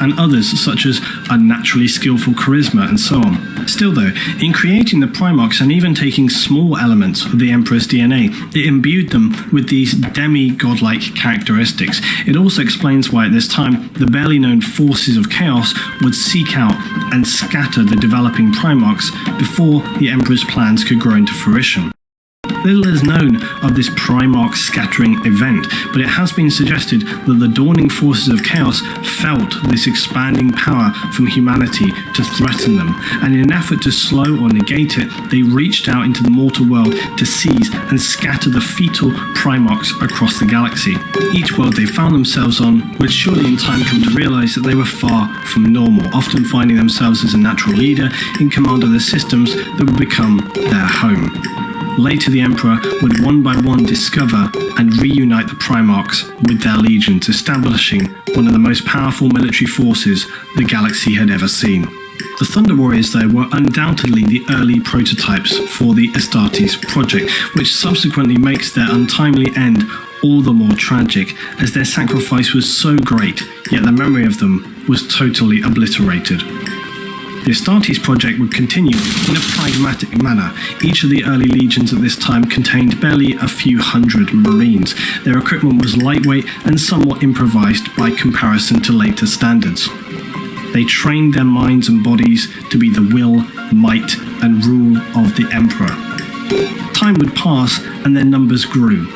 and others such as unnaturally skillful charisma and so on. Still though, in creating the Primarchs and even taking small elements of the Emperor's DNA, it imbued them with these demi-godlike characteristics. It also explains why at this time the barely known forces of chaos would seek out and scatter the developing Primarchs before the Emperor's plans could grow into fruition. Little is known of this Primarch scattering event, but it has been suggested that the dawning forces of chaos felt this expanding power from humanity to threaten them, and in an effort to slow or negate it, they reached out into the mortal world to seize and scatter the fetal Primarchs across the galaxy. Each world they found themselves on would surely in time come to realize that they were far from normal, often finding themselves as a natural leader in command of the systems that would become their home. Later the Emperor would one by one discover and reunite the Primarchs with their legions, establishing one of the most powerful military forces the galaxy had ever seen. The Thunder Warriors, though, were undoubtedly the early prototypes for the Astartes project, which subsequently makes their untimely end all the more tragic, as their sacrifice was so great, yet the memory of them was totally obliterated. The Astartes project would continue in a pragmatic manner. Each of the early legions at this time contained barely a few hundred marines. Their equipment was lightweight and somewhat improvised by comparison to later standards. They trained their minds and bodies to be the will, might, and rule of the Emperor. Time would pass and their numbers grew.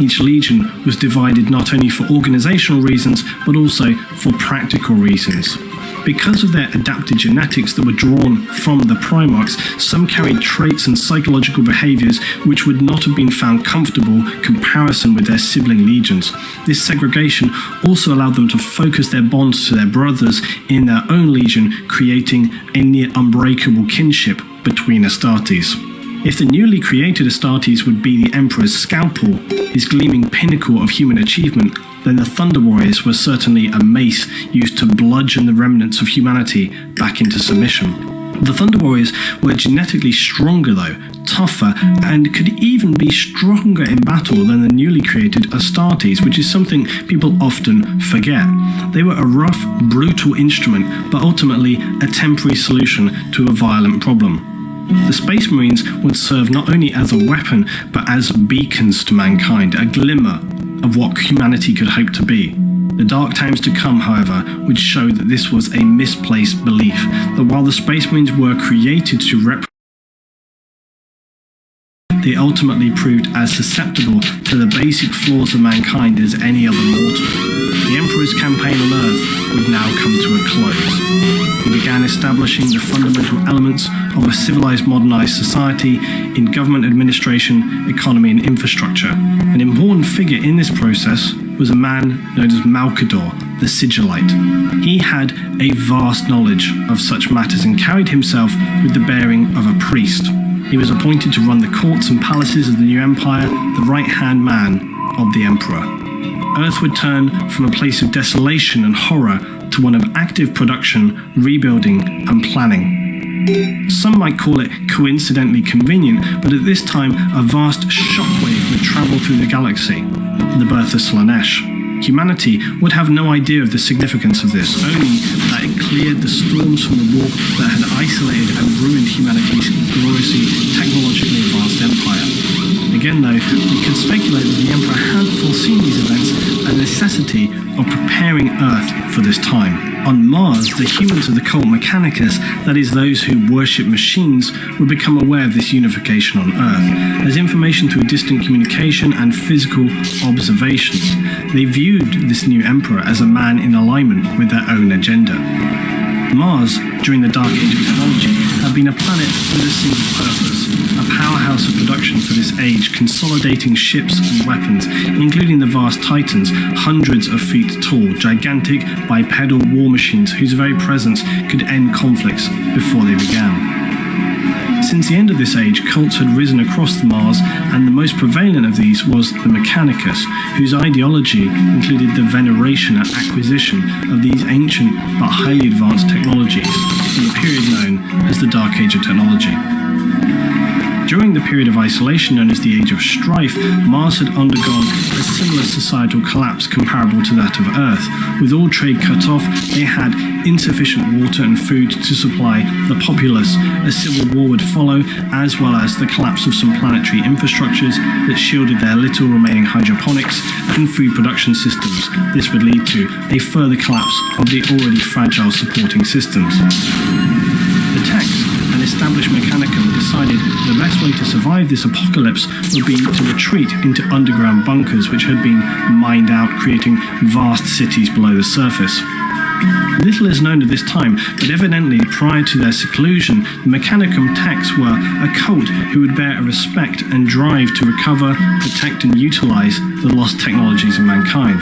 Each legion was divided not only for organizational reasons, but also for practical reasons. Because of their adapted genetics that were drawn from the Primarchs, some carried traits and psychological behaviors which would not have been found comfortable comparison with their sibling legions. This segregation also allowed them to focus their bonds to their brothers in their own legion, creating a near unbreakable kinship between Astartes. If the newly created Astartes would be the Emperor's scalpel, his gleaming pinnacle of human achievement, then the Thunder Warriors were certainly a mace used to bludgeon the remnants of humanity back into submission. The Thunder Warriors were genetically stronger though, tougher, and could even be stronger in battle than the newly created Astartes, which is something people often forget. They were a rough, brutal instrument, but ultimately a temporary solution to a violent problem. The Space Marines would serve not only as a weapon, but as beacons to mankind, a glimmer of what humanity could hope to be. The dark times to come, however, would show that this was a misplaced belief, that while the Space Marines were created to represent, they ultimately proved as susceptible to the basic flaws of mankind as any other mortal. The Emperor's campaign on Earth would now come to a close. He began establishing the fundamental elements of a civilized, modernized society in government administration, economy, and infrastructure. An important figure in this process was a man known as Malcador, the Sigillite. He had a vast knowledge of such matters and carried himself with the bearing of a priest. He was appointed to run the courts and palaces of the new empire, the right-hand man of the Emperor. Earth would turn from a place of desolation and horror to one of active production, rebuilding, and planning. Some might call it coincidentally convenient, but at this time a vast shockwave would travel through the galaxy, the birth of Slaanesh. Humanity would have no idea of the significance of this, only that it cleared the storms from the war that had isolated and ruined humanity's gloriously technologically advanced empire. Again though, we can speculate that the Emperor had foreseen these events and the necessity of preparing Earth for this time. On Mars, the humans of the cult Mechanicus, that is those who worship machines, would become aware of this unification on Earth. As information through distant communication and physical observations, they viewed this new emperor as a man in alignment with their own agenda. Mars, during the Dark Age of technology, had been a planet with a single purpose, a powerhouse of production for this age, consolidating ships and weapons, including the vast Titans, hundreds of feet tall, gigantic bipedal war machines whose very presence could end conflicts before they began. Since the end of this age, cults had risen across the Mars, and the most prevalent of these was the Mechanicus, whose ideology included the veneration and acquisition of these ancient but highly advanced technologies in the period known as the Dark Age of Technology. During the period of isolation known as the Age of Strife, Mars had undergone a similar societal collapse comparable to that of Earth. With all trade cut off, they had insufficient water and food to supply the populace. A civil war would follow, as well as the collapse of some planetary infrastructures that shielded their little remaining hydroponics and food production systems. This would lead to a further collapse of the already fragile supporting systems. The Techs, an established mechanicum, decided the best way to survive this apocalypse would be to retreat into underground bunkers which had been mined out, creating vast cities below the surface. Little is known at this time, but evidently prior to their seclusion, the Mechanicum Techs were a cult who would bear a respect and drive to recover, protect and utilize the lost technologies of mankind.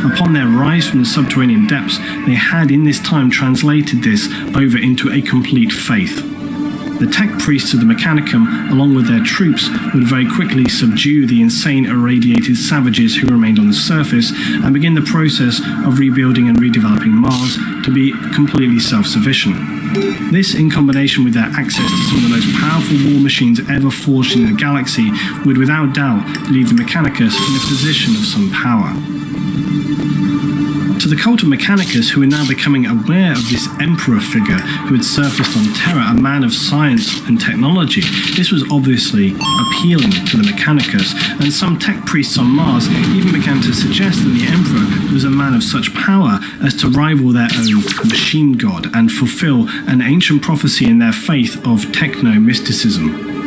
Upon their rise from the subterranean depths, they had in this time translated this over into a complete faith. The tech priests of the Mechanicum, along with their troops, would very quickly subdue the insane irradiated savages who remained on the surface and begin the process of rebuilding and redeveloping Mars to be completely self-sufficient. This, in combination with their access to some of the most powerful war machines ever forged in the galaxy, would without doubt leave the Mechanicus in a position of some power. To the cult of Mechanicus, who were now becoming aware of this emperor figure who had surfaced on Terra, a man of science and technology, this was obviously appealing to the Mechanicus, and some tech priests on Mars even began to suggest that the emperor was a man of such power as to rival their own machine god and fulfill an ancient prophecy in their faith of techno-mysticism.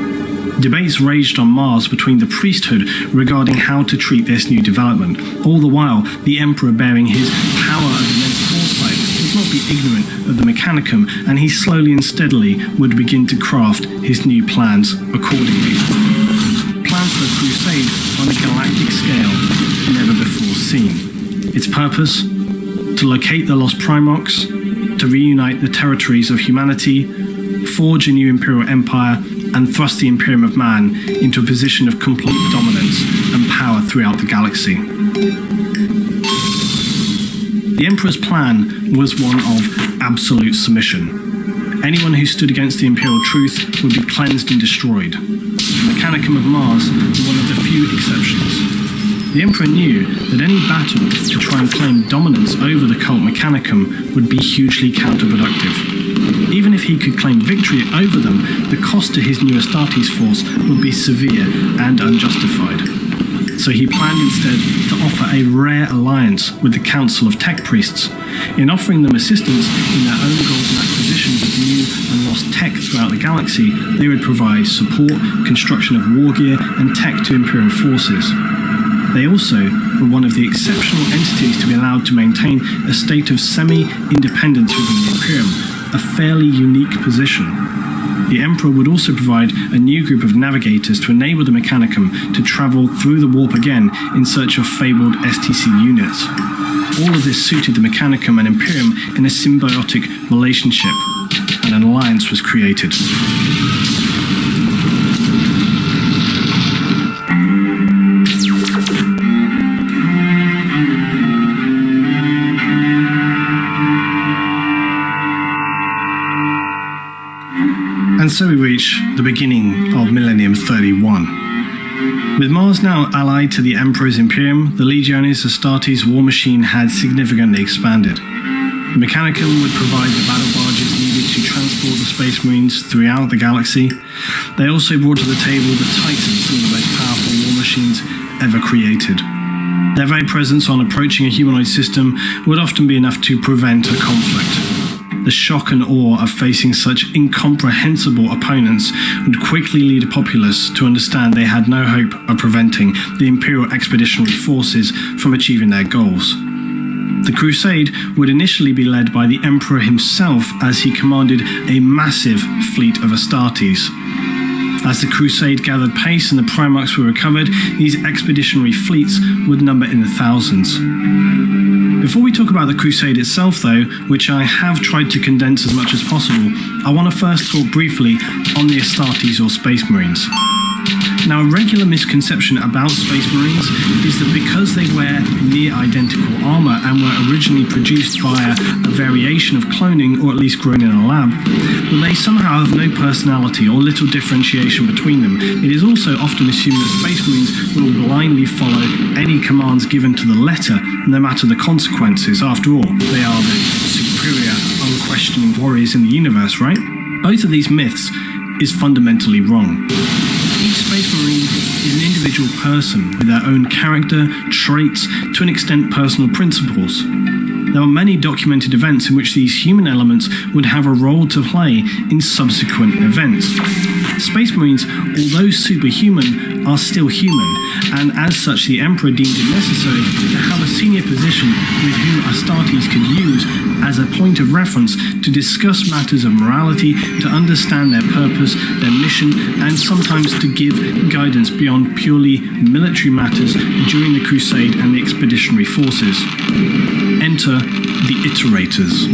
Debates raged on Mars between the priesthood regarding how to treat this new development. All the while, the Emperor, bearing his power of immense foresight, would not be ignorant of the Mechanicum, and he slowly and steadily would begin to craft his new plans accordingly. Plans for a crusade on a galactic scale never before seen. Its purpose? To locate the lost Primarchs, to reunite the territories of humanity, forge a new Imperial Empire, and thrust the Imperium of Man into a position of complete dominance and power throughout the galaxy. The Emperor's plan was one of absolute submission. Anyone who stood against the Imperial truth would be cleansed and destroyed. The Mechanicum of Mars was one of the few exceptions. The Emperor knew that any battle to try and claim dominance over the cult Mechanicum would be hugely counterproductive. Even if he could claim victory over them, the cost to his new Astartes force would be severe and unjustified. So he planned instead to offer a rare alliance with the Council of Tech Priests. In offering them assistance in their own goals and acquisitions of new and lost tech throughout the galaxy, they would provide support, construction of war gear, and tech to Imperial Forces. They also were one of the exceptional entities to be allowed to maintain a state of semi-independence within the Imperium, a fairly unique position. The Emperor would also provide a new group of navigators to enable the Mechanicum to travel through the warp again in search of fabled STC units. All of this suited the Mechanicum and Imperium in a symbiotic relationship, and an alliance was created. And so we reach the beginning of Millennium 31. With Mars now allied to the Emperor's Imperium, the Legiones Astartes war machine had significantly expanded. The Mechanicum would provide the battle barges needed to transport the Space Marines throughout the galaxy. They also brought to the table the Titans, some of the most powerful war machines ever created. Their very presence on approaching a humanoid system would often be enough to prevent a conflict. The shock and awe of facing such incomprehensible opponents would quickly lead a populace to understand they had no hope of preventing the Imperial Expeditionary Forces from achieving their goals. The crusade would initially be led by the Emperor himself as he commanded a massive fleet of Astartes. As the crusade gathered pace and the Primarchs were recovered, these expeditionary fleets would number in the thousands. Before we talk about the crusade itself though, which I have tried to condense as much as possible, I want to first talk briefly on the Astartes or Space Marines. Now, a regular misconception about Space Marines is that because they wear near identical armor and were originally produced via a variation of cloning, or at least grown in a lab, that they somehow have no personality or little differentiation between them. It is also often assumed that Space Marines will blindly follow any commands given to the letter, no matter the consequences. After all, they are the superior, unquestioning warriors in the universe, right? Both of these myths is fundamentally wrong. Each Space Marine is an individual person with their own character, traits, to an extent personal principles. There are many documented events in which these human elements would have a role to play in subsequent events. Space Marines, although superhuman, are still human, and as such the Emperor deemed it necessary to have a senior position with whom Astartes could use as a point of reference to discuss matters of morality, to understand their purpose, their mission, and sometimes to give guidance beyond purely military matters during the Crusade and the Expeditionary Forces. Enter the Iterators.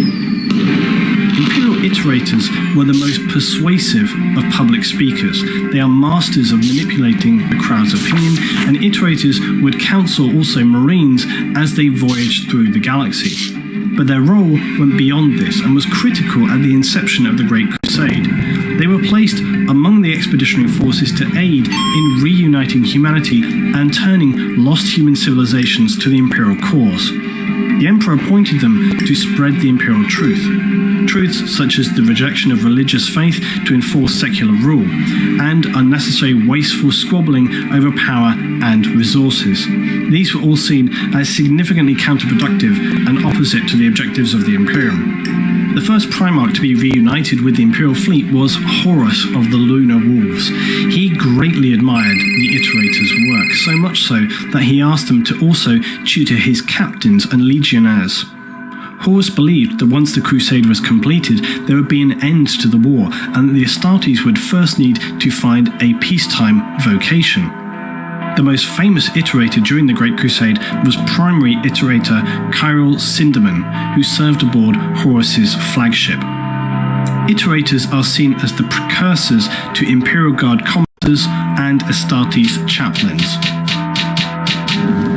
Imperial Iterators were the most persuasive of public speakers. They are masters of manipulating the crowd's opinion, and Iterators would counsel also Marines as they voyaged through the galaxy. But their role went beyond this and was critical at the inception of the Great Crusade. They were placed among the Expeditionary Forces to aid in reuniting humanity and turning lost human civilizations to the Imperial cause. The Emperor appointed them to spread the Imperial truth. Truths such as the rejection of religious faith to enforce secular rule, and unnecessary wasteful squabbling over power and resources. These were all seen as significantly counterproductive and opposite to the objectives of the Imperium. The first Primarch to be reunited with the Imperial fleet was Horus of the Lunar Wolves. He greatly admired the Iterators' work, so much so that he asked them to also tutor his captains and legionnaires. Horus believed that once the crusade was completed, there would be an end to the war, and that the Astartes would first need to find a peacetime vocation. The most famous Iterator during the Great Crusade was primary Iterator Kyril Sindaman, who served aboard Horus's flagship. Iterators are seen as the precursors to Imperial Guard commanders and Astartes chaplains.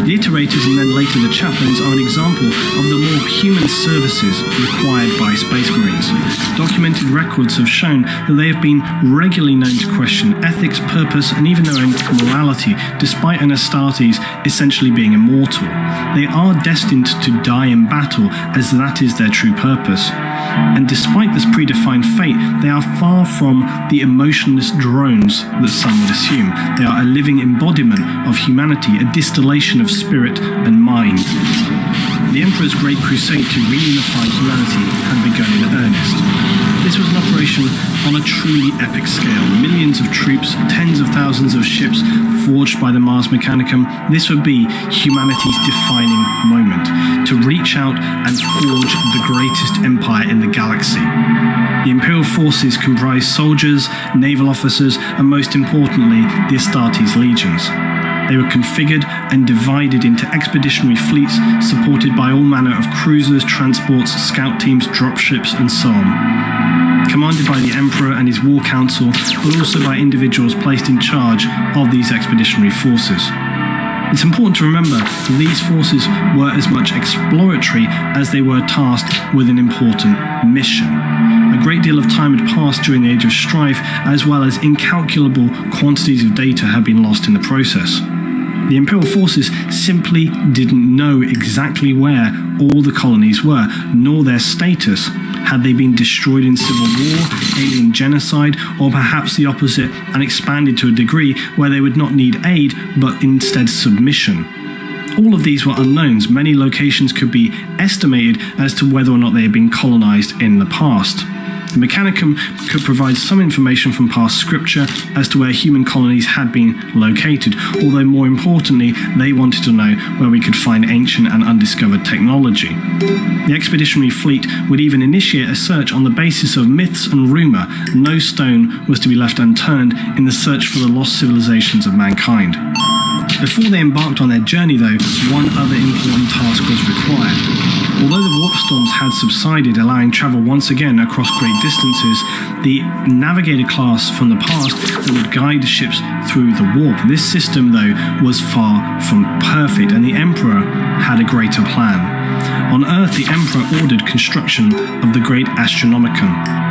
The Iterators and then later the chaplains are an example of the more human services required by Space Marines. Documented records have shown that they have been regularly known to question ethics, purpose, and even their own morality, despite an Astartes essentially being immortal. They are destined to die in battle, as that is their true purpose. And despite this predefined fate, they are far from the emotionless drones that some would assume. They are a living embodiment of humanity, a distillation of spirit and mind. The Emperor's Great Crusade to reunify humanity had begun in earnest. This was an operation on a truly epic scale. Millions of troops, tens of thousands of ships forged by the Mars Mechanicum. This would be humanity's defining moment, to reach out and forge the greatest empire in the galaxy. The Imperial Forces comprised soldiers, naval officers, and most importantly, the Astartes legions. They were configured and divided into expeditionary fleets supported by all manner of cruisers, transports, scout teams, dropships, and so on. Commanded by the Emperor and his war council, but also by individuals placed in charge of these expeditionary forces. It's important to remember that these forces were as much exploratory as they were tasked with an important mission. A great deal of time had passed during the Age of Strife, as well as incalculable quantities of data had been lost in the process. The Imperial Forces simply didn't know exactly where all the colonies were, nor their status. Had they been destroyed in civil war, alien genocide, or perhaps the opposite, and expanded to a degree where they would not need aid, but instead submission? All of these were unknowns. Many locations could be estimated as to whether or not they had been colonized in the past. The Mechanicum could provide some information from past scripture as to where human colonies had been located, although more importantly, they wanted to know where we could find ancient and undiscovered technology. The expeditionary fleet would even initiate a search on the basis of myths and rumor. No stone was to be left unturned in the search for the lost civilizations of mankind. Before they embarked on their journey though, one other important task was required. Although the warp storms had subsided, allowing travel once again across great distances, the navigator class from the past that would guide ships through the warp. This system though was far from perfect, and the Emperor had a greater plan. On Earth, the Emperor ordered construction of the Great Astronomicon.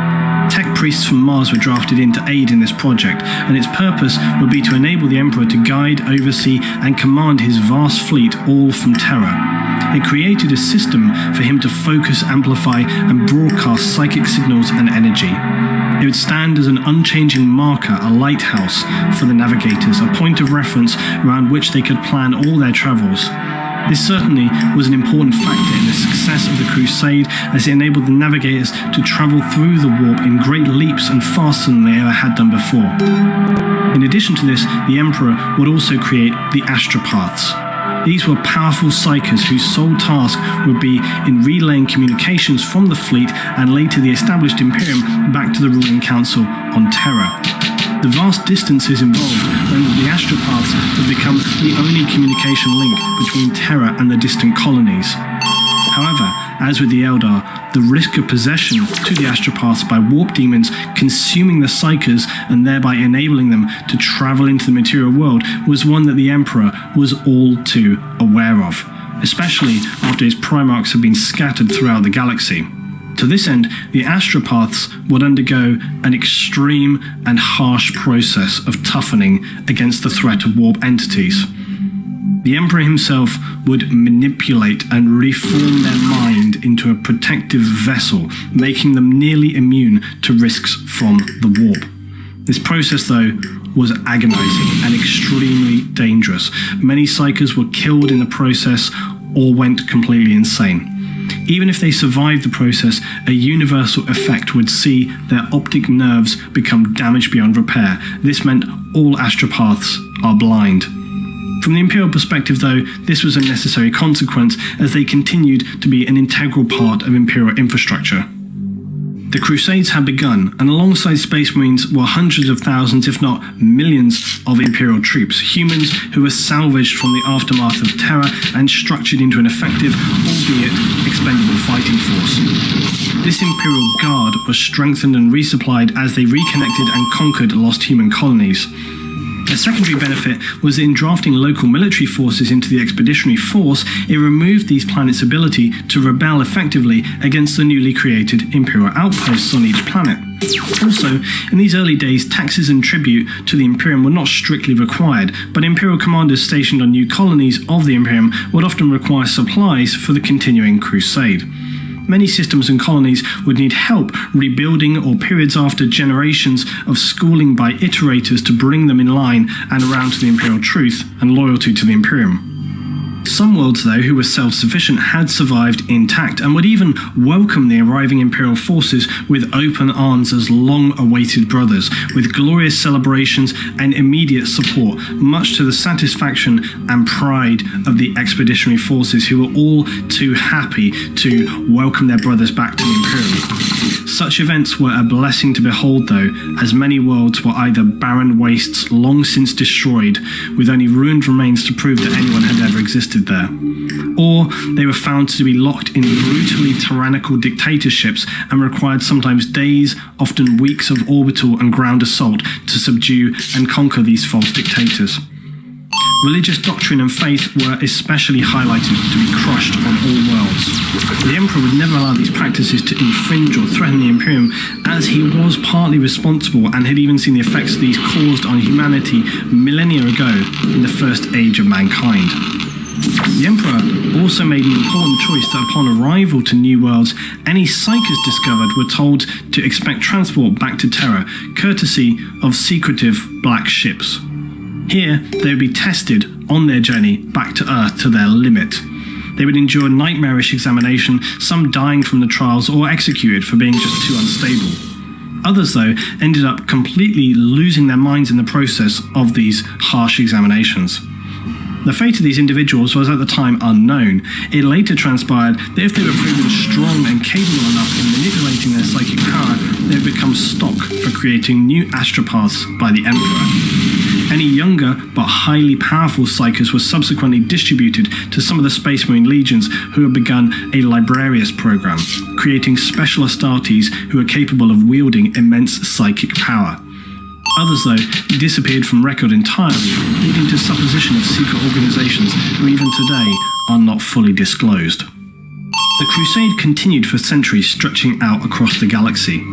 Tech priests from Mars were drafted in to aid in this project, and its purpose would be to enable the Emperor to guide, oversee, and command his vast fleet all from Terra. It created a system for him to focus, amplify, and broadcast psychic signals and energy. It would stand as an unchanging marker, a lighthouse for the navigators, a point of reference around which they could plan all their travels. This certainly was an important factor in the success of the Crusade, as it enabled the navigators to travel through the warp in great leaps and faster than they ever had done before. In addition to this, the Emperor would also create the astropaths. These were powerful psychers whose sole task would be in relaying communications from the fleet and later the established Imperium back to the ruling council on Terra. The vast distances involved meant that the astropaths would become the only communication link between Terra and the distant colonies. However, as with the Eldar, the risk of possession to the astropaths by warp demons consuming the psychers and thereby enabling them to travel into the material world was one that the Emperor was all too aware of, especially after his Primarchs had been scattered throughout the galaxy. To this end, the astropaths would undergo an extreme and harsh process of toughening against the threat of warp entities. The Emperor himself would manipulate and reform their mind into a protective vessel, making them nearly immune to risks from the warp. This process, though, was agonizing and extremely dangerous. Many psychers were killed in the process or went completely insane. Even if they survived the process, a universal effect would see their optic nerves become damaged beyond repair. This meant all astropaths are blind. From the Imperial perspective, though, this was a necessary consequence as they continued to be an integral part of Imperial infrastructure. The Crusades had begun, and alongside Space Marines were hundreds of thousands, if not millions, of Imperial troops, humans who were salvaged from the aftermath of Terra and structured into an effective, albeit expendable fighting force. This Imperial Guard was strengthened and resupplied as they reconnected and conquered lost human colonies. A secondary benefit was that in drafting local military forces into the expeditionary force, it removed these planets' ability to rebel effectively against the newly created Imperial outposts on each planet. Also, in these early days, taxes and tribute to the Imperium were not strictly required, but Imperial commanders stationed on new colonies of the Imperium would often require supplies for the continuing crusade. Many systems and colonies would need help rebuilding or periods after generations of schooling by iterators to bring them in line and around to the Imperial truth and loyalty to the Imperium. Some worlds, though, who were self-sufficient had survived intact and would even welcome the arriving Imperial forces with open arms as long-awaited brothers, with glorious celebrations and immediate support, much to the satisfaction and pride of the expeditionary forces who were all too happy to welcome their brothers back to the Imperium. Such events were a blessing to behold, though, as many worlds were either barren wastes long since destroyed, with only ruined remains to prove that anyone had ever existed there, or they were found to be locked in brutally tyrannical dictatorships and required sometimes days, often weeks of orbital and ground assault to subdue and conquer these false dictators. Religious doctrine and faith were especially highlighted to be crushed on all worlds. The Emperor would never allow these practices to infringe or threaten the Imperium, as he was partly responsible and had even seen the effects these caused on humanity millennia ago in the first age of mankind. The Emperor also made an important choice that upon arrival to new worlds, any psychers discovered were told to expect transport back to Terra, courtesy of secretive black ships. Here, they would be tested on their journey back to Earth to their limit. They would endure nightmarish examination, some dying from the trials or executed for being just too unstable. Others, though, ended up completely losing their minds in the process of these harsh examinations. The fate of these individuals was at the time unknown. It later transpired that if they were proven strong and capable enough in manipulating their psychic power, they would become stock for creating new astropaths by the Emperor. Any younger but highly powerful psychers were subsequently distributed to some of the Space Marine legions who had begun a Librarius program, creating special Astartes who are capable of wielding immense psychic power. Others, though, disappeared from record entirely, leading to supposition of secret organizations who even today are not fully disclosed. The Crusade continued for centuries, stretching out across the galaxy.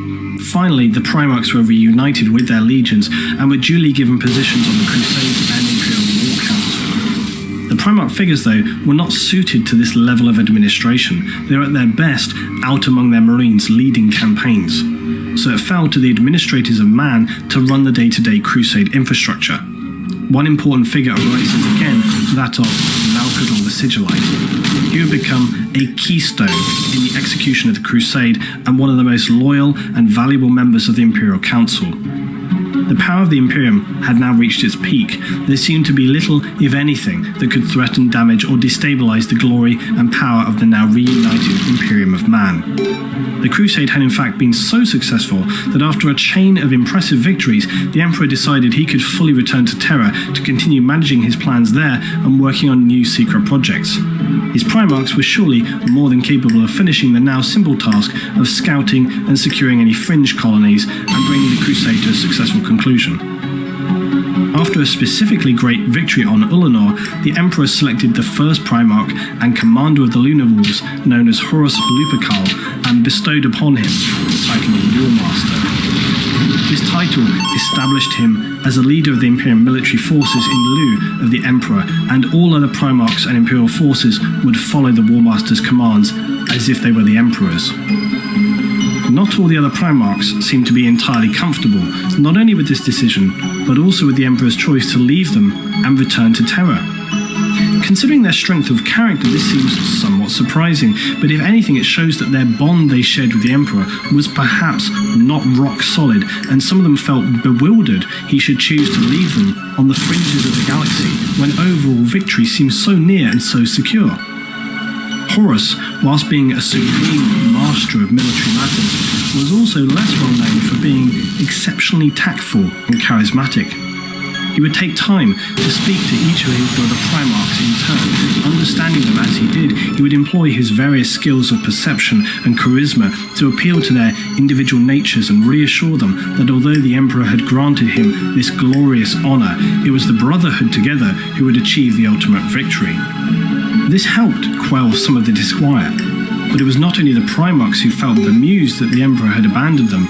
Finally, the Primarchs were reunited with their legions and were duly given positions on the Crusade and Imperial War Council. The Primarch figures, though, were not suited to this level of administration. They were at their best out among their Marines leading campaigns. So it fell to the administrators of Man to run the day-to-day Crusade infrastructure. One important figure arises again, that of Malcador the Sigillite. He would become a keystone in the execution of the Crusade and one of the most loyal and valuable members of the Imperial Council. The power of the Imperium had now reached its peak. There seemed to be little, if anything, that could threaten, damage, or destabilize the glory and power of the now reunited Imperium of Man. The Crusade had in fact been so successful that after a chain of impressive victories, the Emperor decided he could fully return to Terra to continue managing his plans there and working on new secret projects. His Primarchs were surely more than capable of finishing the now simple task of scouting and securing any fringe colonies and bringing the Crusade to a successful conclusion. After a specifically great victory on Ullanor, the Emperor selected the first Primarch and commander of the Lunar Wolves, known as Horus Heresy, and bestowed upon him the title of War Master. This title established him as a leader of the Imperial military forces in lieu of the Emperor, and all other Primarchs and Imperial forces would follow the War Master's commands as if they were the Emperor's. Not all the other Primarchs seemed to be entirely comfortable, not only with this decision, but also with the Emperor's choice to leave them and return to Terra. Considering their strength of character, this seems somewhat surprising, but if anything it shows that their bond they shared with the Emperor was perhaps not rock solid, and some of them felt bewildered he should choose to leave them on the fringes of the galaxy when overall victory seems so near and so secure. Horus, whilst being a supreme master of military matters, was also less well known for being exceptionally tactful and charismatic. He would take time to speak to each of his brother Primarchs in turn. Understanding them as he did, he would employ his various skills of perception and charisma to appeal to their individual natures and reassure them that although the Emperor had granted him this glorious honour, it was the Brotherhood together who would achieve the ultimate victory. This helped quell some of the disquiet, but it was not only the Primarchs who felt bemused that the Emperor had abandoned them,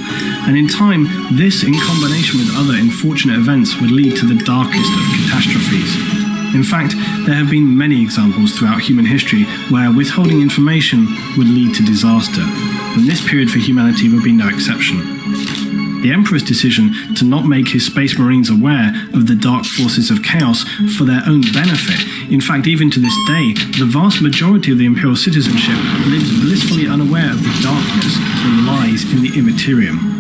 and in time, this in combination with other unfortunate events would lead to the darkest of catastrophes. In fact, there have been many examples throughout human history where withholding information would lead to disaster, and this period for humanity would be no exception. The Emperor's decision to not make his Space Marines aware of the dark forces of chaos for their own benefit. In fact, even to this day, the vast majority of the Imperial citizenship lives blissfully unaware of the darkness that lies in the Immaterium.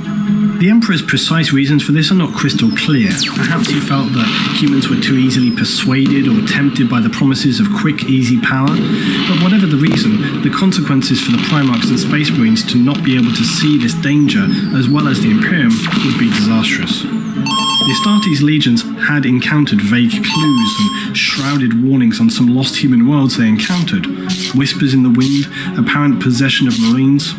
The Emperor's precise reasons for this are not crystal clear. Perhaps he felt that humans were too easily persuaded or tempted by the promises of quick, easy power. But whatever the reason, the consequences for the Primarchs and Space Marines to not be able to see this danger, as well as the Imperium, would be disastrous. The Astartes legions had encountered vague clues and shrouded warnings on some lost human worlds they encountered. Whispers in the wind, apparent possession of Marines.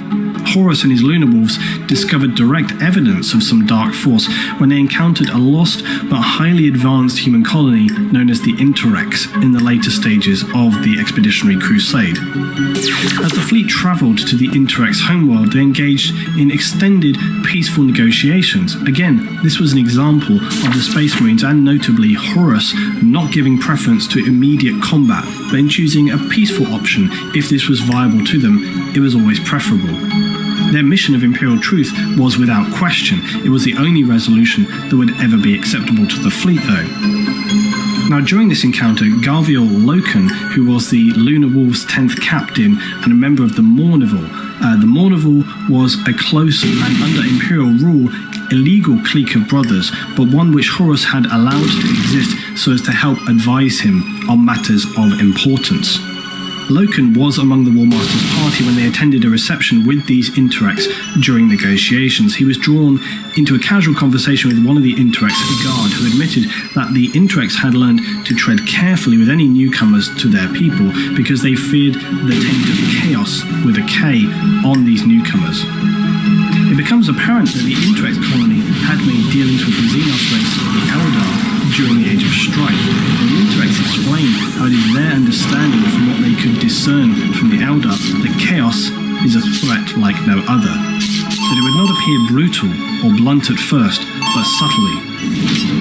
Horus and his Lunar Wolves discovered direct evidence of some dark force when they encountered a lost but highly advanced human colony known as the Interrex in the later stages of the Expeditionary Crusade. As the fleet travelled to the Interrex homeworld, they engaged in extended, peaceful negotiations. Again, this was an example of the Space Marines, and notably Horus, not giving preference to immediate combat, but in choosing a peaceful option if this was viable to them. It was always preferable. Their mission of Imperial truth was without question. It was the only resolution that would ever be acceptable to the fleet, though. Now, during this encounter, Garviel Loken, who was the Lunar Wolves' 10th captain and a member of the Mournival. The Mournival was a close and under Imperial rule illegal clique of brothers, but one which Horus had allowed to exist so as to help advise him on matters of importance. Loken was among the War Master's party when they attended a reception with these Interrex during negotiations. He was drawn into a casual conversation with one of the Interrex, a guard, who admitted that the Interrex had learned to tread carefully with any newcomers to their people because they feared the taint of chaos with a K on these newcomers. It becomes apparent that the Interrex colony had made dealings with the Xenos race of the Eldar during the Age of Strife, and the Interrex explained how it is their understanding from what they could discern from the Eldar that chaos is a threat like no other, that it would not appear brutal or blunt at first, but subtly.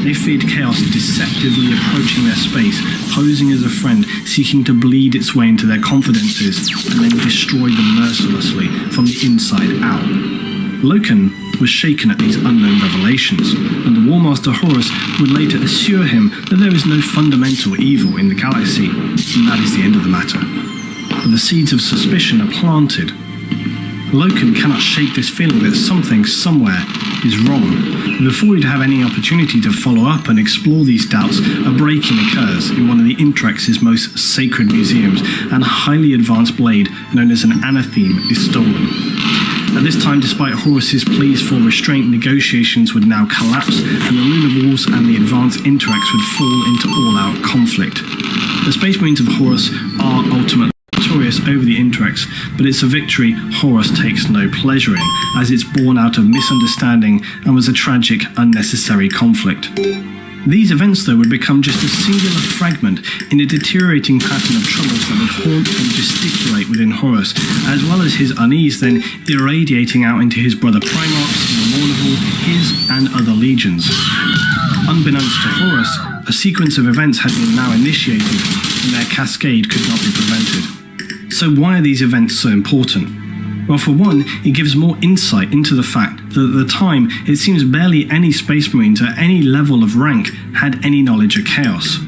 They feared chaos deceptively approaching their space, posing as a friend, seeking to bleed its way into their confidences, and then destroy them mercilessly from the inside out. Loken was shaken at these unknown revelations, and the War Master Horus would later assure him that there is no fundamental evil in the galaxy, and that is the end of the matter. But the seeds of suspicion are planted. Loken cannot shake this feeling that something, somewhere, is wrong. Before he'd have any opportunity to follow up and explore these doubts, a break-in occurs in one of the Interrex's most sacred museums, and a highly advanced blade known as an anatheme is stolen. At this time, despite Horus's pleas for restraint, negotiations would now collapse, and the Lunar Wolves and the advanced Interrex would fall into all-out conflict. The Space Marines of Horus are ultimately victorious over the Interrex, but it's a victory Horus takes no pleasure in, as it's born out of misunderstanding and was a tragic, unnecessary conflict. These events, though, would become just a singular fragment in a deteriorating pattern of troubles that would haunt and gesticulate within Horus, as well as his unease then irradiating out into his brother Primarchs, the Mournival, his and other legions. Unbeknownst to Horus, a sequence of events had been now initiated, and their cascade could not be prevented. So why are these events so important? Well, for one, it gives more insight into the fact that at the time, it seems barely any Space Marines at any level of rank had any knowledge of chaos.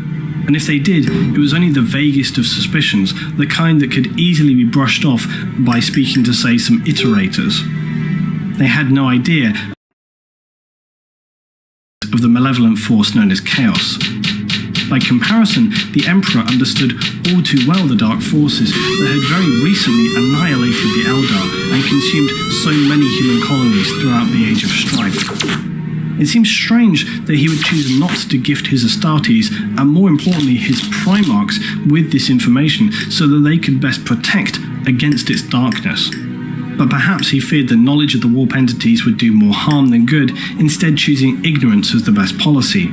And if they did, it was only the vaguest of suspicions, the kind that could easily be brushed off by speaking to, say, some iterators. They had no idea of the malevolent force known as chaos. By comparison, the Emperor understood all too well the dark forces that had very recently annihilated the Eldar and consumed so many human colonies throughout the Age of Strife. It seems strange that he would choose not to gift his Astartes, and more importantly his Primarchs, with this information so that they could best protect against its darkness. But perhaps he feared the knowledge of the warp entities would do more harm than good, instead choosing ignorance as the best policy.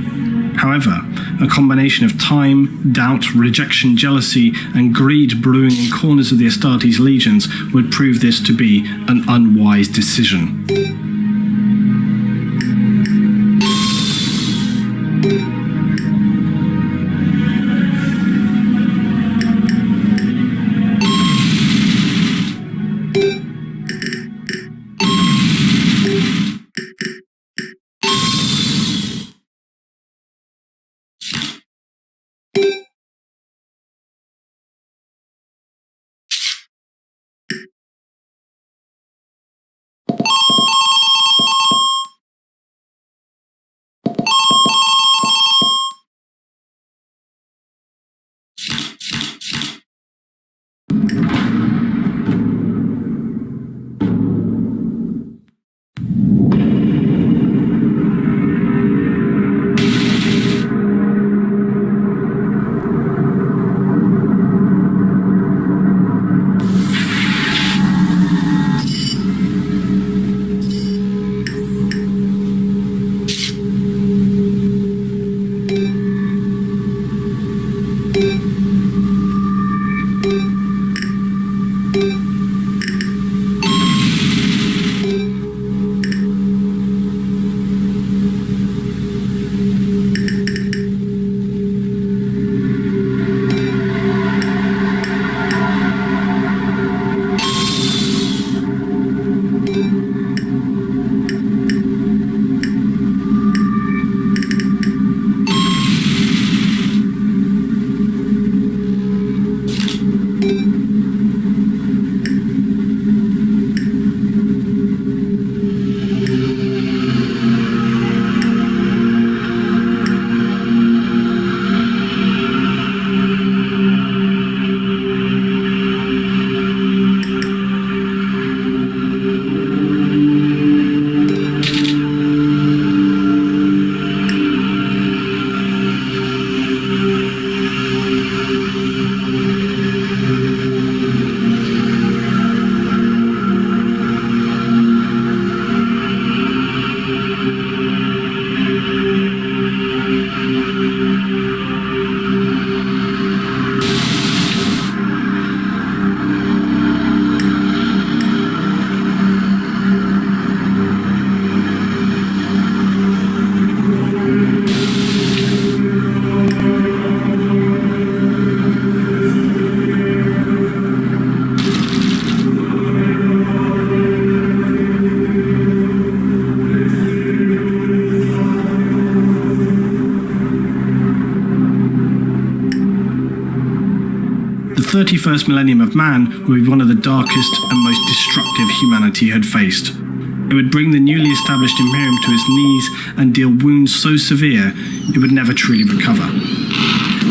However, a combination of time, doubt, rejection, jealousy, and greed brewing in corners of the Astartes legions would prove this to be an unwise decision. 31st millennium of man would be one of the darkest and most destructive humanity had faced. It would bring the newly established Imperium to its knees and deal wounds so severe it would never truly recover.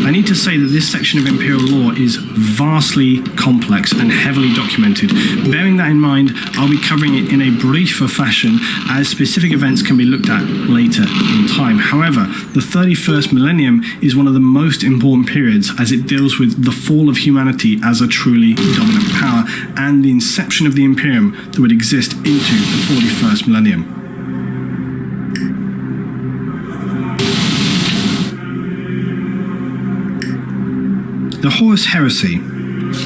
I need to say that this section of Imperial lore is vastly complex and heavily documented. Bearing that in mind, I'll be covering it in a briefer fashion as specific events can be looked at later in time. However, the 31st millennium is one of the most important periods as it deals with the fall of humanity as a truly dominant power and the inception of the Imperium that would exist into the 41st millennium. The Horus Heresy.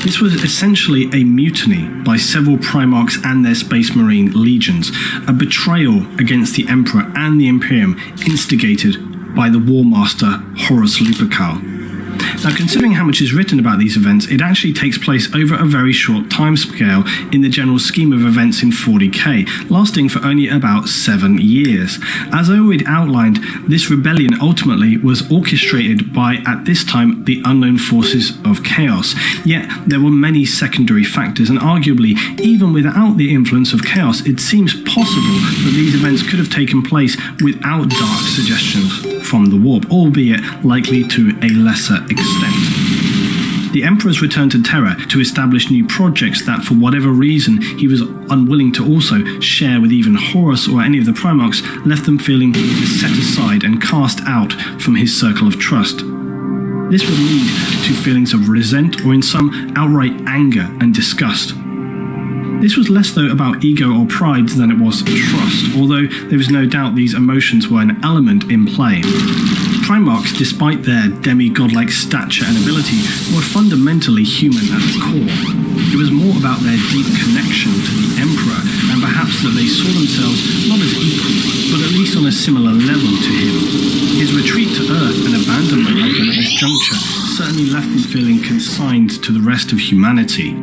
This was essentially a mutiny by several Primarchs and their Space Marine legions, a betrayal against the Emperor and the Imperium instigated by the War Master Horus Lupercal. Now, considering how much is written about these events, it actually takes place over a very short timescale in the general scheme of events in 40k, lasting for only about 7 years. As I already outlined, this rebellion ultimately was orchestrated by, at this time, the unknown forces of chaos. Yet, there were many secondary factors, and arguably, even without the influence of chaos, it seems possible that these events could have taken place without dark suggestions from the warp, albeit likely to a lesser extent. The Emperor's return to Terra to establish new projects that, for whatever reason, he was unwilling to also share with even Horus or any of the Primarchs, left them feeling set aside and cast out from his circle of trust. This would lead to feelings of resent or in some outright anger and disgust. This was less though about ego or pride than it was trust, although there is no doubt these emotions were an element in play. Primarchs, despite their demi-godlike stature and ability, were fundamentally human at the core. It was more about their deep connection to the Emperor, and perhaps that they saw themselves not as equal, but at least on a similar level to him. His retreat to Earth and abandonment of them at this juncture certainly left them feeling consigned to the rest of humanity.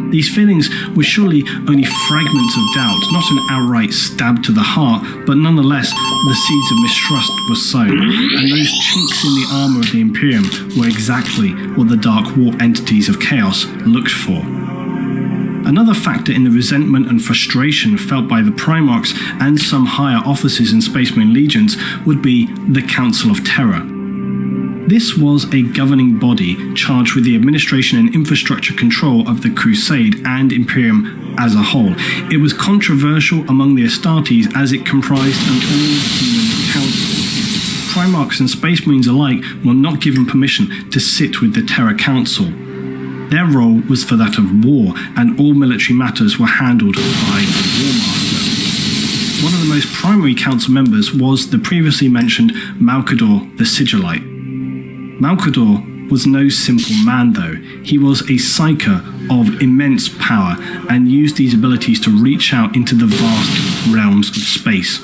These feelings were surely only fragments of doubt, not an outright stab to the heart, but nonetheless the seeds of mistrust were sown, and those chinks in the armour of the Imperium were exactly what the dark warp entities of chaos looked for. Another factor in the resentment and frustration felt by the Primarchs and some higher officers in Space Marine legions would be the Council of Terror. This was a governing body charged with the administration and infrastructure control of the Crusade and Imperium as a whole. It was controversial among the Astartes as it comprised an all-human council. Primarchs and Space Marines alike were not given permission to sit with the Terra Council. Their role was for that of war, and all military matters were handled by the War Master. One of the most primary council members was the previously mentioned Malcador the Sigillite. Malcador was no simple man though. He was a psyker of immense power and used these abilities to reach out into the vast realms of space.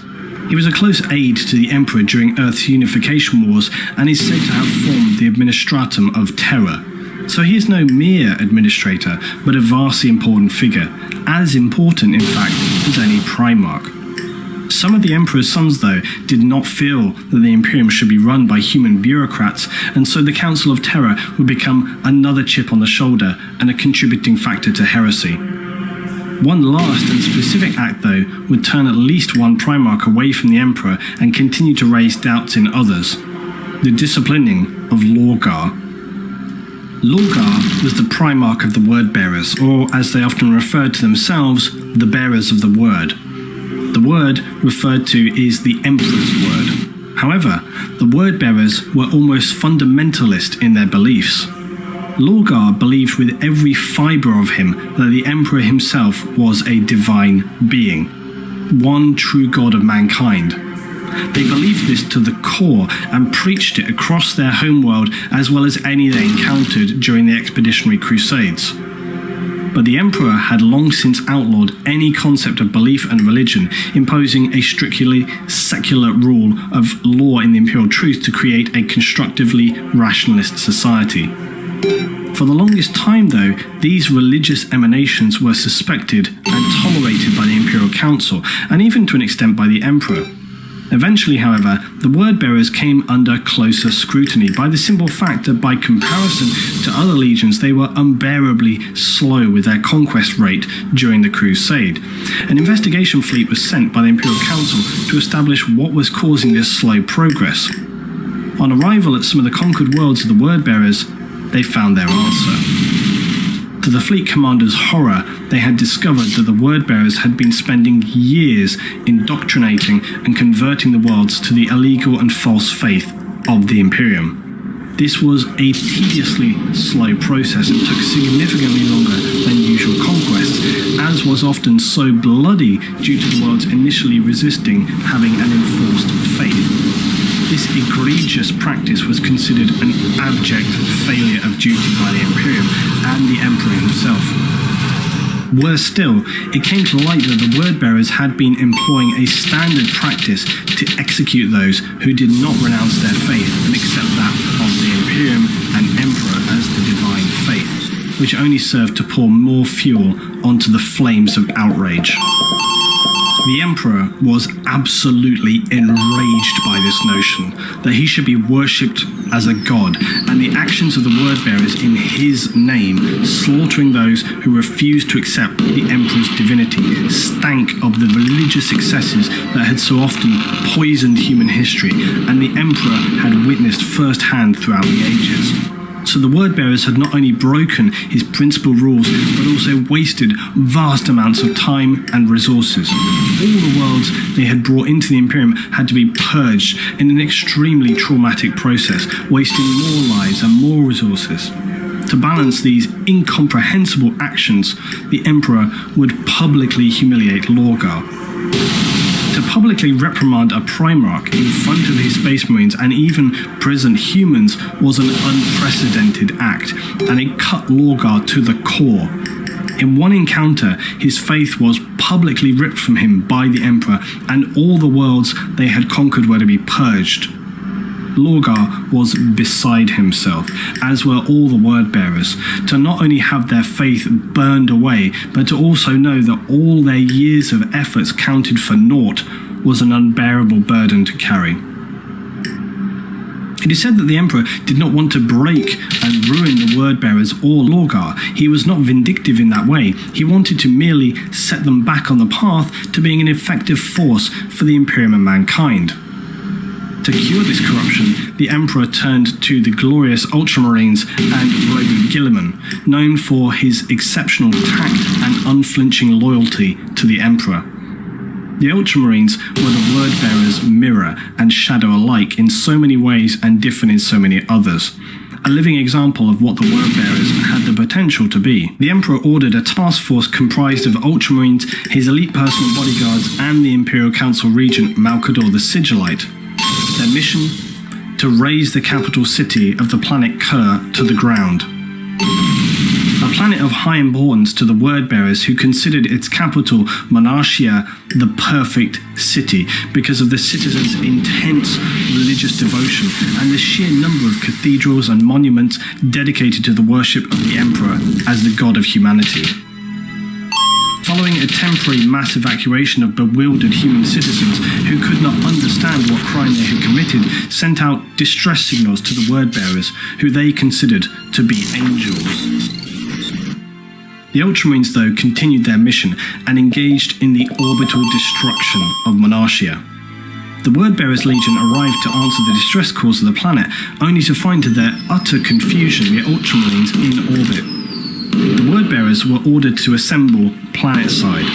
He was a close aide to the Emperor during Earth's unification wars and is said to have formed the Administratum of Terror. So he is no mere administrator, but a vastly important figure, as important in fact as any Primarch. Some of the Emperor's sons, though, did not feel that the Imperium should be run by human bureaucrats, and so the Council of Terror would become another chip on the shoulder and a contributing factor to heresy. One last and specific act, though, would turn at least one Primarch away from the Emperor and continue to raise doubts in others: the disciplining of Lorgar. Lorgar was the Primarch of the Word-Bearers, or as they often referred to themselves, the Bearers of the Word. The word referred to is the Emperor's word. However, the Word-Bearers were almost fundamentalist in their beliefs. Lorgar believed with every fibre of him that the Emperor himself was a divine being, one true god of mankind. They believed this to the core and preached it across their homeworld as well as any they encountered during the expeditionary crusades. But the Emperor had long since outlawed any concept of belief and religion, imposing a strictly secular rule of law in the Imperial truth to create a constructively rationalist society. For the longest time, though, these religious emanations were suspected and tolerated by the Imperial Council, and even to an extent by the Emperor. Eventually, however, the word-bearers came under closer scrutiny by the simple fact that by comparison to other legions, they were unbearably slow with their conquest rate during the Crusade. An investigation fleet was sent by the Imperial Council to establish what was causing this slow progress. On arrival at some of the conquered worlds of the word-bearers, they found their answer. To the fleet commander's horror, they had discovered that the word-bearers had been spending years indoctrinating and converting the worlds to the illegal and false faith of the Imperium. This was a tediously slow process and took significantly longer than usual conquests, as was often so bloody due to the worlds initially resisting having an enforced faith. This egregious practice was considered an abject failure of duty by the Imperium and the Emperor himself. Worse still, it came to light that the word-bearers had been employing a standard practice to execute those who did not renounce their faith and accept that of the Imperium and Emperor as the divine faith, which only served to pour more fuel onto the flames of outrage. The Emperor was absolutely enraged by this notion that he should be worshipped as a god, and the actions of the word-bearers in his name, slaughtering those who refused to accept the Emperor's divinity, stank of the religious excesses that had so often poisoned human history, and the Emperor had witnessed firsthand throughout the ages. So the word-bearers had not only broken his principal rules, but also wasted vast amounts of time and resources. All the worlds they had brought into the Imperium had to be purged in an extremely traumatic process, wasting more lives and more resources. To balance these incomprehensible actions, the Emperor would publicly humiliate Lorgar. To publicly reprimand a Primarch in front of his Space Marines and even present humans was an unprecedented act, and it cut Lorgar to the core. In one encounter, his faith was publicly ripped from him by the Emperor, and all the worlds they had conquered were to be purged. Lorgar was beside himself, as were all the word-bearers, to not only have their faith burned away, but to also know that all their years of efforts counted for naught was an unbearable burden to carry. It is said that the Emperor did not want to break and ruin the word-bearers or Lorgar. He was not vindictive in that way. He wanted to merely set them back on the path to being an effective force for the Imperium and mankind. To cure this corruption, the Emperor turned to the glorious Ultramarines and Rogan Guilliman, known for his exceptional tact and unflinching loyalty to the Emperor. The Ultramarines were the word-bearers' mirror and shadow alike in so many ways and different in so many others. A living example of what the word-bearers had the potential to be. The Emperor ordered a task force comprised of Ultramarines, his elite personal bodyguards, and the Imperial Council regent Malkador the Sigillite. Their mission? To raise the capital city of the planet Kerr to the ground. A planet of high importance to the word-bearers, who considered its capital, Monarchia, the perfect city because of the citizens' intense religious devotion and the sheer number of cathedrals and monuments dedicated to the worship of the Emperor as the god of humanity. Following a temporary mass evacuation of bewildered human citizens who could not understand what crime they had committed, sent out distress signals to the word-bearers, who they considered to be angels. The Ultramarines, though, continued their mission and engaged in the orbital destruction of Monarchia. The Word-Bearers Legion arrived to answer the distress calls of the planet, only to find to their utter confusion the Ultramarines in orbit. The Word-Bearers were ordered to assemble planetside.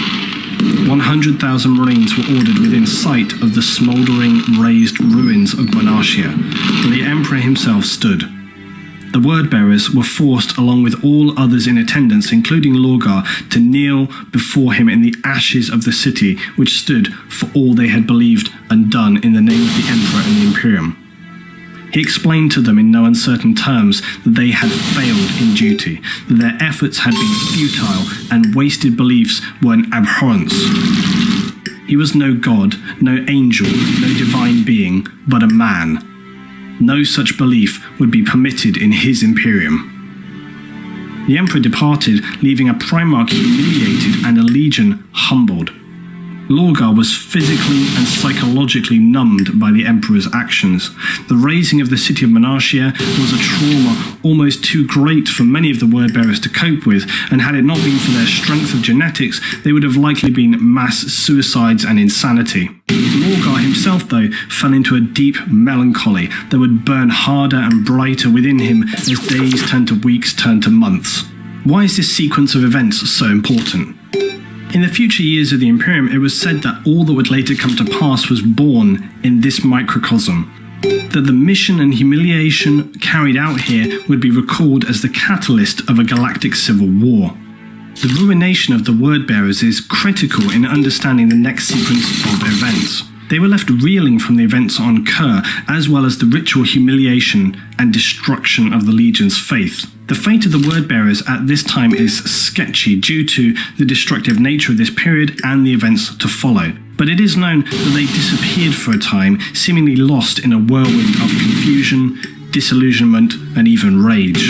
100,000 Marines were ordered within sight of the smouldering, razed ruins of Monarchia, where the Emperor himself stood. The Word-Bearers were forced, along with all others in attendance, including Lorgar, to kneel before him in the ashes of the city, which stood for all they had believed and done in the name of the Emperor and the Imperium. He explained to them in no uncertain terms that they had failed in duty, that their efforts had been futile and wasted beliefs were an abhorrence. He was no god, no angel, no divine being, but a man. No such belief would be permitted in his Imperium. The Emperor departed, leaving a Primarch humiliated and a legion humbled. Lorgar was physically and psychologically numbed by the Emperor's actions. The razing of the city of Monarchia was a trauma almost too great for many of the word-bearers to cope with, and had it not been for their strength of genetics, they would have likely been mass suicides and insanity. Lorgar himself, though, fell into a deep melancholy that would burn harder and brighter within him as days turned to weeks turned to months. Why is this sequence of events so important? In the future years of the Imperium, it was said that all that would later come to pass was born in this microcosm, that the mission and humiliation carried out here would be recalled as the catalyst of a galactic civil war. The ruination of the word-bearers is critical in understanding the next sequence of events. They were left reeling from the events on Kur, as well as the ritual humiliation and destruction of the Legion's faith. The fate of the word-bearers at this time is sketchy due to the destructive nature of this period and the events to follow. But it is known that they disappeared for a time, seemingly lost in a whirlwind of confusion, disillusionment, and even rage.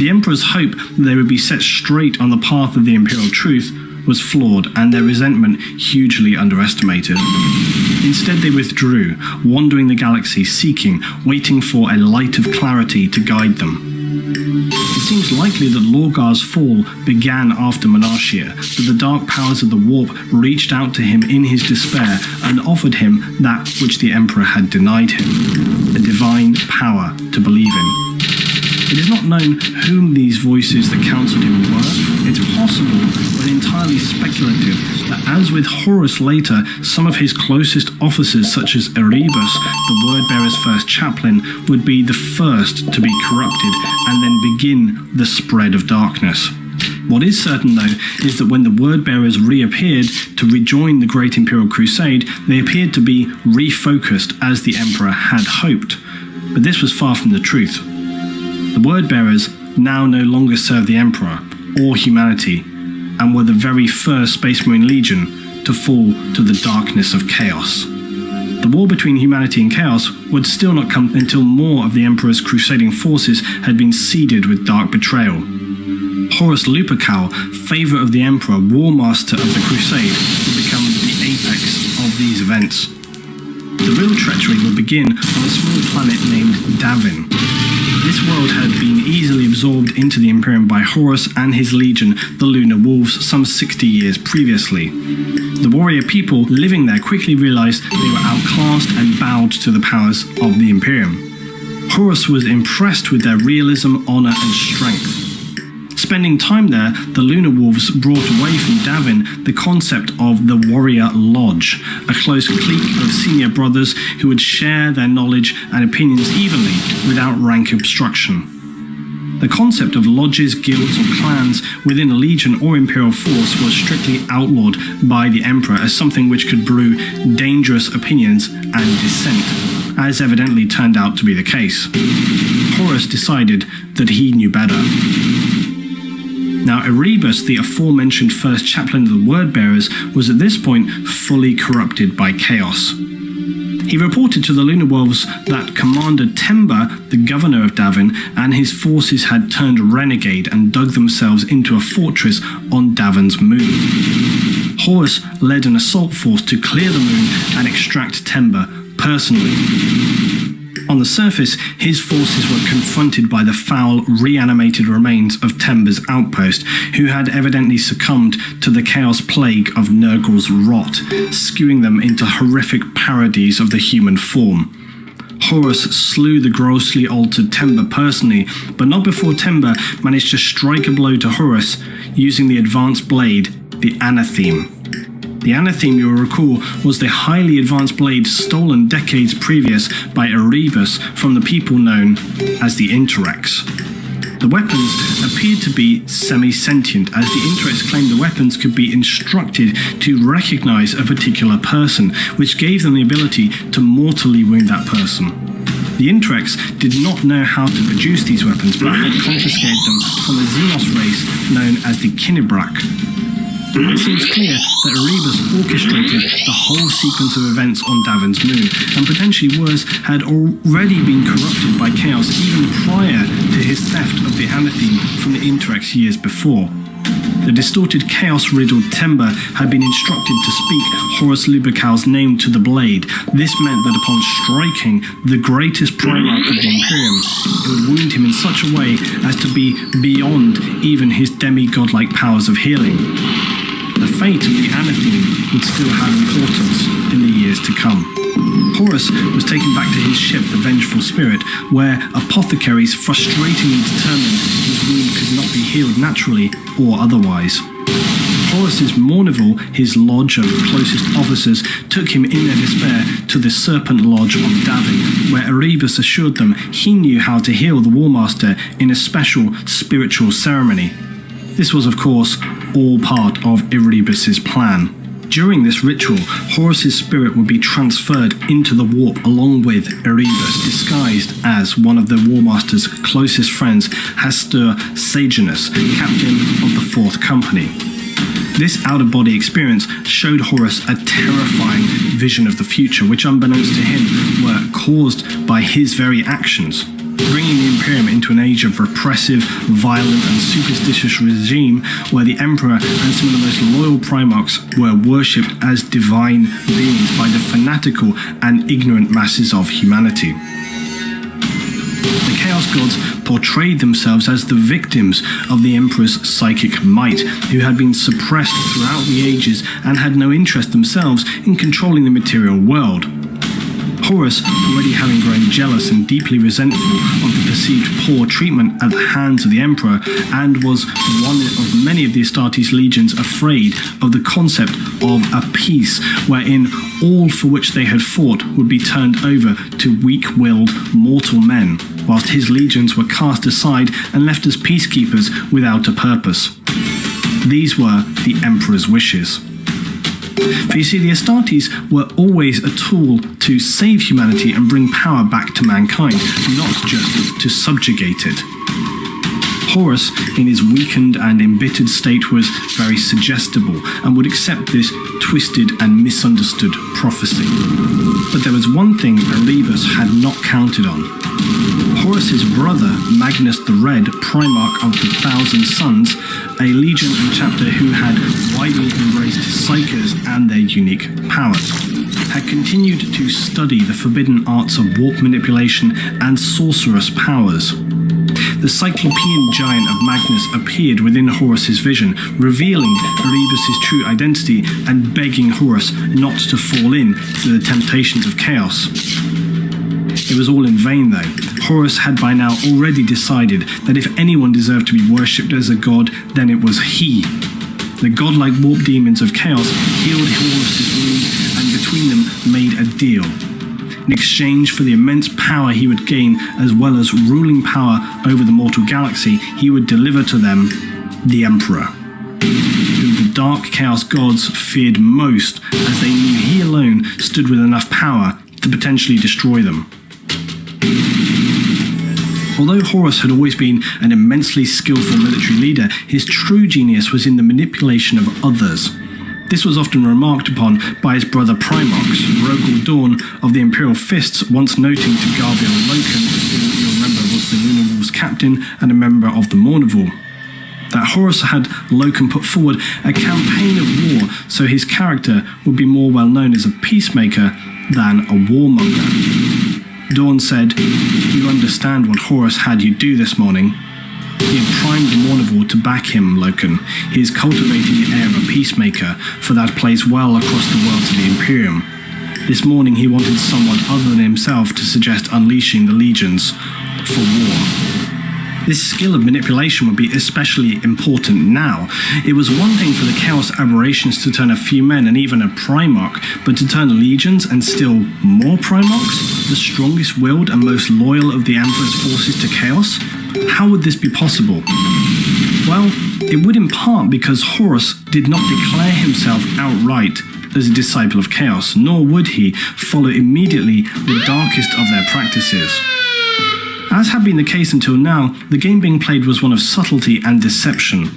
The Emperor's hope that they would be set straight on the path of the Imperial truth was flawed, and their resentment hugely underestimated. Instead, they withdrew, wandering the galaxy, seeking, waiting for a light of clarity to guide them. It seems likely that Lorgar's fall began after Monarchia, that the dark powers of the warp reached out to him in his despair and offered him that which the Emperor had denied him, a divine power to believe in. It is not known whom these voices that counseled him were. It's possible, but entirely speculative, that as with Horus later, some of his closest officers, such as Erebus, the word-bearer's first chaplain, would be the first to be corrupted and then begin the spread of darkness. What is certain, though, is that when the word-bearers reappeared to rejoin the Great Imperial Crusade, they appeared to be refocused as the Emperor had hoped. But this was far from the truth. The word-bearers now no longer served the Emperor or humanity, and were the very first Space Marine Legion to fall to the darkness of chaos. The war between humanity and chaos would still not come until more of the Emperor's crusading forces had been seeded with dark betrayal. Horus Lupercal, favourite of the Emperor, War Master of the Crusade, would become the apex of these events. The real treachery will begin on a small planet named Davin. This world had been easily absorbed into the Imperium by Horus and his legion, the Lunar Wolves, some 60 years previously. The warrior people living there quickly realized they were outclassed and bowed to the powers of the Imperium. Horus was impressed with their realism, honor, and strength. Spending time there, the Lunar Wolves brought away from Davin the concept of the Warrior Lodge, a close clique of senior brothers who would share their knowledge and opinions evenly without rank obstruction. The concept of lodges, guilds, or clans within a legion or imperial force was strictly outlawed by the Emperor as something which could brew dangerous opinions and dissent, as evidently turned out to be the case. Horus decided that he knew better. Now, Erebus, the aforementioned first chaplain of the word-bearers, was at this point fully corrupted by chaos. He reported to the Lunar Wolves that Commander Temba, the governor of Davin, and his forces had turned renegade and dug themselves into a fortress on Davin's moon. Horus led an assault force to clear the moon and extract Temba personally. On the surface, his forces were confronted by the foul, reanimated remains of Temba's outpost, who had evidently succumbed to the chaos plague of Nurgle's rot, skewing them into horrific parodies of the human form. Horus slew the grossly altered Temba personally, but not before Temba managed to strike a blow to Horus using the advanced blade, the Anatheme. The Anatheme, you will recall, was the highly advanced blade stolen decades previous by Erebus from the people known as the Interrex. The weapons appeared to be semi-sentient, as the Interrex claimed the weapons could be instructed to recognize a particular person, which gave them the ability to mortally wound that person. The Interrex did not know how to produce these weapons, but had confiscated them from a Xenos race known as the Kinebrak. It seems clear that Erebus orchestrated the whole sequence of events on Davin's moon, and potentially worse, had already been corrupted by chaos even prior to his theft of the Anatheme from the Interrex years before. The distorted, chaos-riddled Temba had been instructed to speak Horus Lupercal's name to the blade. This meant that upon striking the greatest Primarch of the Imperium, it would wound him in such a way as to be beyond even his demi-godlike powers of healing. The fate of the Anatheme would still have importance in the years to come. Horus was taken back to his ship, the Vengeful Spirit, where apothecaries frustratingly determined his wound could not be healed naturally or otherwise. Horus's Mournival, his lodge of closest officers, took him in their despair to the Serpent Lodge on Davin, where Erebus assured them he knew how to heal the War Master in a special spiritual ceremony. This was, of course, all part of Erebus's plan. During this ritual, Horus's spirit would be transferred into the warp along with Erebus, disguised as one of the War Master's closest friends, Hastur Sejanus, captain of the 4th Company. This out-of-body experience showed Horus a terrifying vision of the future, which, unbeknownst to him, were caused by his very actions, bringing the Imperium into an age of repressive, violent and superstitious regime where the Emperor and some of the most loyal Primarchs were worshipped as divine beings by the fanatical and ignorant masses of humanity. The Chaos Gods portrayed themselves as the victims of the Emperor's psychic might, who had been suppressed throughout the ages and had no interest themselves in controlling the material world. Horus, already having grown jealous and deeply resentful of the perceived poor treatment at the hands of the Emperor, and was one of many of the Astartes legions afraid of the concept of a peace wherein all for which they had fought would be turned over to weak-willed mortal men, whilst his legions were cast aside and left as peacekeepers without a purpose. These were the Emperor's wishes. For you see, the Astartes were always a tool to save humanity and bring power back to mankind, not just to subjugate it. Horus, in his weakened and embittered state, was very suggestible and would accept this twisted and misunderstood prophecy. But there was one thing Erebus had not counted on. Horus's brother, Magnus the Red, Primarch of the Thousand Suns, a legion and chapter who had widely embraced psychers and their unique powers, had continued to study the forbidden arts of warp manipulation and sorcerous powers. The Cyclopean giant of Magnus appeared within Horus's vision, revealing Erebus's true identity and begging Horus not to fall in to the temptations of chaos. It was all in vain, though. Horus had by now already decided that if anyone deserved to be worshipped as a god, then it was he. The godlike warp demons of chaos healed Horus's wound and between them made a deal. In exchange for the immense power he would gain, as well as ruling power over the mortal galaxy, he would deliver to them the Emperor, whom the dark chaos gods feared most, as they knew he alone stood with enough power to potentially destroy them. Although Horus had always been an immensely skillful military leader, his true genius was in the manipulation of others. This was often remarked upon by his brother Primarchs, Rogel Dawn of the Imperial Fists once noting to Garviel Loken, who you'll remember was the Lunar Wolves captain and a member of the Mournival, that Horus had Loken put forward a campaign of war so his character would be more well known as a peacemaker than a warmonger. Dawn said, "You understand what Horus had you do this morning? He had primed the Mournival to back him, Loken. He is cultivating the air of a peacemaker, for that plays well across the world to the Imperium. This morning he wanted someone other than himself to suggest unleashing the legions for war." This skill of manipulation would be especially important now. It was one thing for the Chaos Aberrations to turn a few men and even a Primarch, but to turn legions and still more Primarchs, the strongest willed and most loyal of the Emperor's forces to Chaos? How would this be possible? Well, it would in part because Horus did not declare himself outright as a disciple of Chaos, nor would he follow immediately the darkest of their practices. As had been the case until now, the game being played was one of subtlety and deception.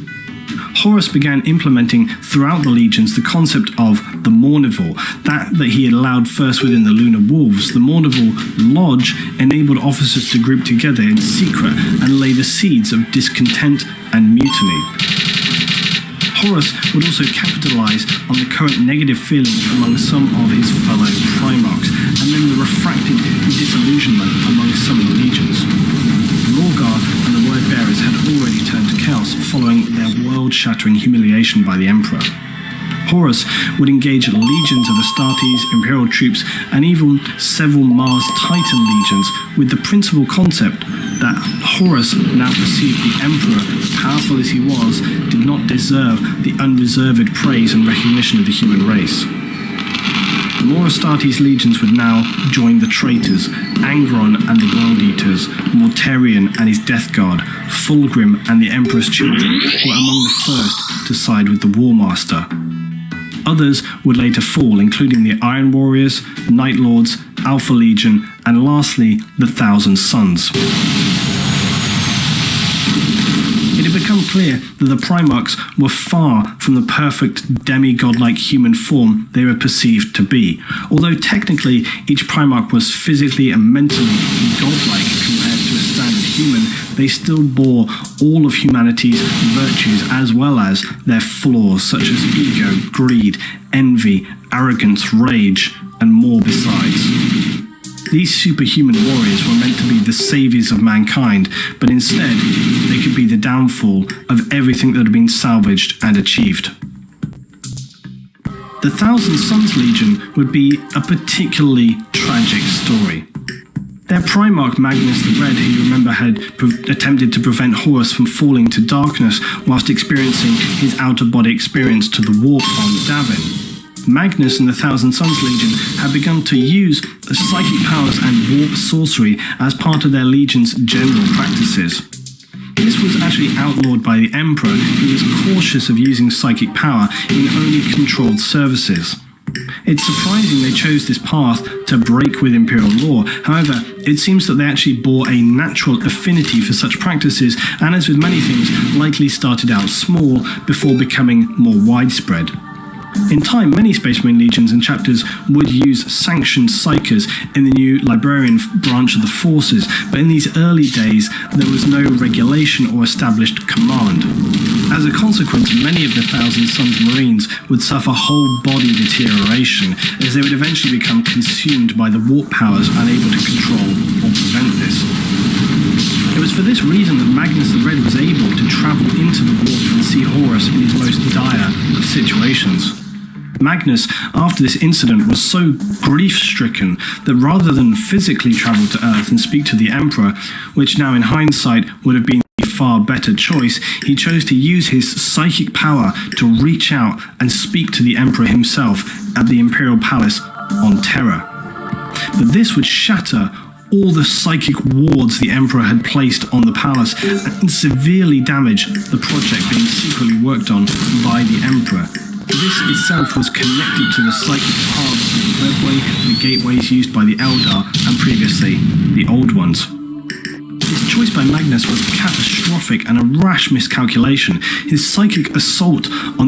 Horus began implementing throughout the legions the concept of the Mournival, that he had allowed first within the Lunar Wolves. The Mournival Lodge enabled officers to group together in secret and lay the seeds of discontent and mutiny. Horus would also capitalize on the current negative feelings among some of his fellow Primarchs, and then the refracted disillusionment among some of the legions. Lorgar and the Word Bearers had already turned to chaos following their world-shattering humiliation by the Emperor. Horus would engage legions of Astartes, Imperial troops, and even several Mars Titan legions, with the principal concept that Horus now perceived the Emperor, powerful as he was, did not deserve the unreserved praise and recognition of the human race. More Astartes legions would now join the traitors, Angron and the World Eaters, Mortarion and his Death Guard, Fulgrim and the Emperor's children were among the first to side with the War Master. Others would later fall, including the Iron Warriors, Night Lords, Alpha Legion, and lastly, the Thousand Sons. It had become clear that the Primarchs were far from the perfect demigod-like human form they were perceived to be. Although technically each Primarch was physically and mentally godlike compared to a standard human, they still bore all of humanity's virtues as well as their flaws such as ego, greed, envy, arrogance, rage, and more besides. These superhuman warriors were meant to be the saviors of mankind, but instead, they could be the downfall of everything that had been salvaged and achieved. The Thousand Sons Legion would be a particularly tragic story. Their Primarch Magnus the Red, who you remember had attempted to prevent Horus from falling to darkness whilst experiencing his out-of-body experience to the warp on Davin. Magnus and the Thousand Sons Legion had begun to use psychic powers and warp sorcery as part of their legion's general practices. This was actually outlawed by the Emperor, who was cautious of using psychic power in only controlled services. It's surprising they chose this path to break with Imperial law. However, it seems that they actually bore a natural affinity for such practices, and as with many things, likely started out small before becoming more widespread. In time, many Space Marine legions and chapters would use sanctioned psychers in the new librarian branch of the forces, but in these early days there was no regulation or established command. As a consequence, many of the Thousand Sons Marines would suffer whole body deterioration, as they would eventually become consumed by the warp powers unable to control or prevent this. It was for this reason that Magnus the Red was able to travel into the warp and see Horus in his most dire of situations. Magnus, after this incident, was so grief-stricken that rather than physically travel to Earth and speak to the Emperor, which now in hindsight would have been a far better choice, he chose to use his psychic power to reach out and speak to the Emperor himself at the Imperial Palace on Terra. But this would shatter all the psychic wards the Emperor had placed on the palace and severely damage the project being secretly worked on by the Emperor. This itself was connected to the psychic paths of the Webway, the gateways used by the Eldar, and previously, the Old Ones. His choice by Magnus was catastrophic and a rash miscalculation. His psychic assault on the